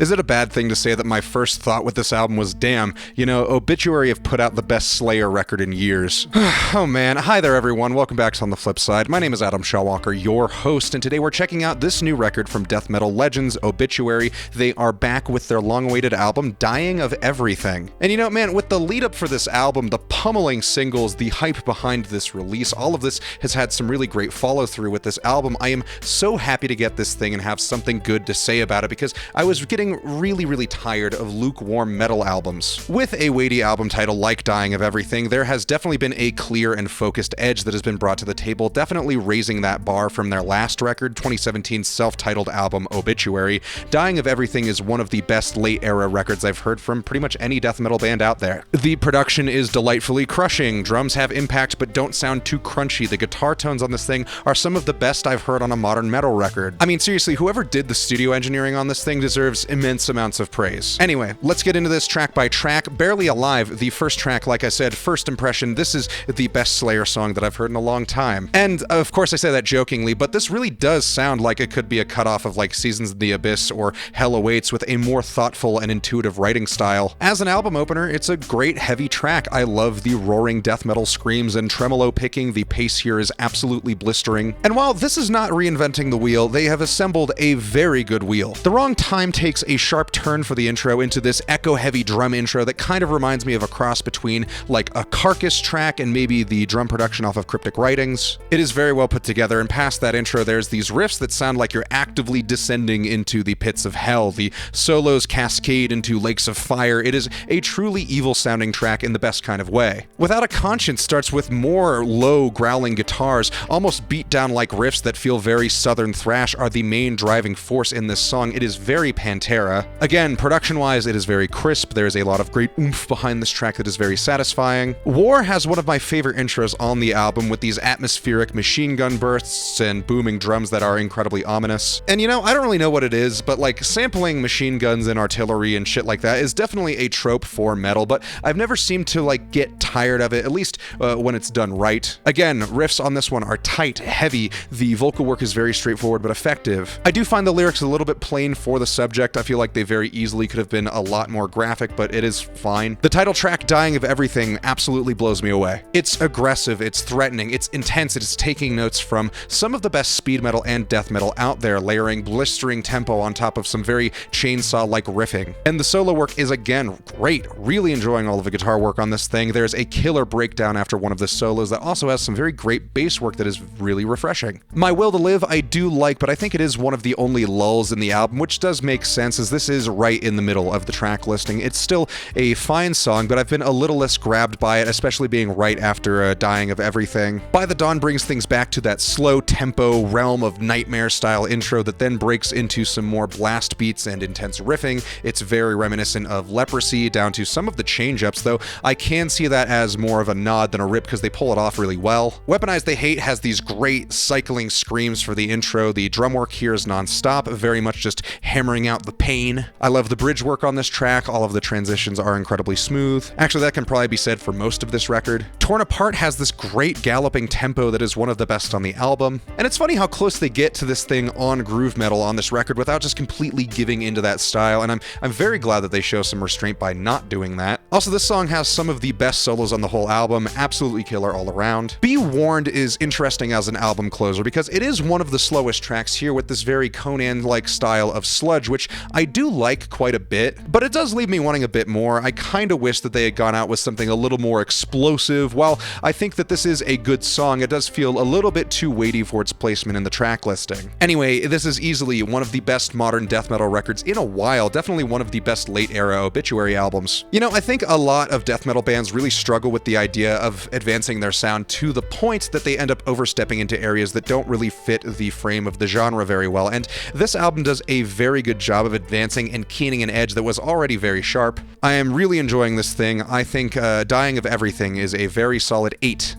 Is it a bad thing to say that my first thought with this album was, damn, you know, Obituary have put out the best Slayer record in years. Oh man, hi there everyone, welcome back to On the Flip Side. My name is Adam Shawwalker, your host, and today we're checking out this new record from death metal legends, Obituary. They are back with their long-awaited album, Dying of Everything. And you know, man, with the lead-up for this album, the pummeling singles, the hype behind this release, all of this has had some really great follow-through with this album. I am so happy to get this thing and have something good to say about it, because I was getting really tired of lukewarm metal albums. With a weighty album title like Dying of Everything, there has definitely been a clear and focused edge that has been brought to the table, definitely raising that bar from their last record, 2017's self-titled album Obituary. Dying of Everything is one of the best late-era records I've heard from pretty much any death metal band out there. The production is delightfully crushing, drums have impact but don't sound too crunchy, the guitar tones on this thing are some of the best I've heard on a modern metal record. I mean, seriously, whoever did the studio engineering on this thing deserves immense amounts of praise. Anyway, let's get into this track by track. Barely Alive, the first track, like I said, first impression, this is the best Slayer song that I've heard in a long time. And of course I say that jokingly, but this really does sound like it could be a cutoff of like Seasons of the Abyss or Hell Awaits with a more thoughtful and intuitive writing style. As an album opener, it's a great heavy track. I love the roaring death metal screams and tremolo picking. The pace here is absolutely blistering. And while this is not reinventing the wheel, they have assembled a very good wheel. The Wrong Time takes a sharp turn for the intro into this echo-heavy drum intro that kind of reminds me of a cross between like a Carcass track and maybe the drum production off of Cryptic Writings. It is very well put together, and past that intro there's these riffs that sound like you're actively descending into the pits of hell. The solos cascade into lakes of fire. It is a truly evil-sounding track in the best kind of way. Without a Conscience starts with more low, growling guitars, almost beat down like riffs that feel very southern thrash are the main driving force in this song. It is very Pantera. Again, production-wise, it is very crisp. There's a lot of great oomph behind this track that is very satisfying. War has one of my favorite intros on the album, with these atmospheric machine gun bursts and booming drums that are incredibly ominous. And you know, I don't really know what it is, but like sampling machine guns and artillery and shit like that is definitely a trope for metal, but I've never seemed to like get tired of it, at least when it's done right. Again, riffs on this one are tight, heavy, the vocal work is very straightforward but effective. I do find the lyrics a little bit plain for the subject. I feel like they very easily could have been a lot more graphic, but it is fine. The title track, Dying of Everything, absolutely blows me away. It's aggressive, it's threatening, it's intense, it's taking notes from some of the best speed metal and death metal out there, layering blistering tempo on top of some very chainsaw-like riffing. And the solo work is again great, really enjoying all of the guitar work on this thing. There's a killer breakdown after one of the solos that also has some very great bass work that is really refreshing. My Will to Live I do like, but I think it is one of the only lulls in the album, which does make sense as this is right in the middle of the track listing. It's still a fine song, but I've been a little less grabbed by it, especially being right after Dying of Everything. By the Dawn brings things back to that slow tempo realm of nightmare style intro that then breaks into some more blast beats and intense riffing. It's very reminiscent of Leprosy down to some of the change-ups, though I can see that as more of a nod than a rip because they pull it off really well. Weaponized They Hate has these great cycling screams for the intro. The drum work here is non-stop, very much just hammering out the pain. I love the bridge work on this track. All of the transitions are incredibly smooth. Actually, that can probably be said for most of this record. Torn Apart has this great galloping tempo that is one of the best on the album. And it's funny how close they get to this thing on groove metal on this record without just completely giving into that style, and I'm very glad that they show some restraint by not doing that. Also, this song has some of the best solos on the whole album, absolutely killer all around. Be Warned is interesting as an album closer because it is one of the slowest tracks here with this very Conan-like style of sludge, which I do like quite a bit, but it does leave me wanting a bit more. I kinda wish that they had gone out with something a little more explosive. While I think that this is a good song, it does feel a little bit too weighty for its placement in the track listing. Anyway, this is easily one of the best modern death metal records in a while, definitely one of the best late-era Obituary albums. You know, I think a lot of death metal bands really struggle with the idea of advancing their sound to the point that they end up overstepping into areas that don't really fit the frame of the genre very well, and this album does a very good job of advancing and keening an edge that was already very sharp. I am really enjoying this thing. I think Dying of Everything is a very solid 8.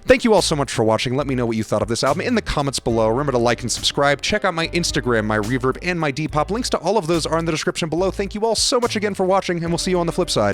Thank you all so much for watching. Let me know what you thought of this album in the comments below. Remember to like and subscribe. Check out my Instagram, my Reverb, and my Depop. Links to all of those are in the description below. Thank you all so much again for watching, and we'll see you on the flip side.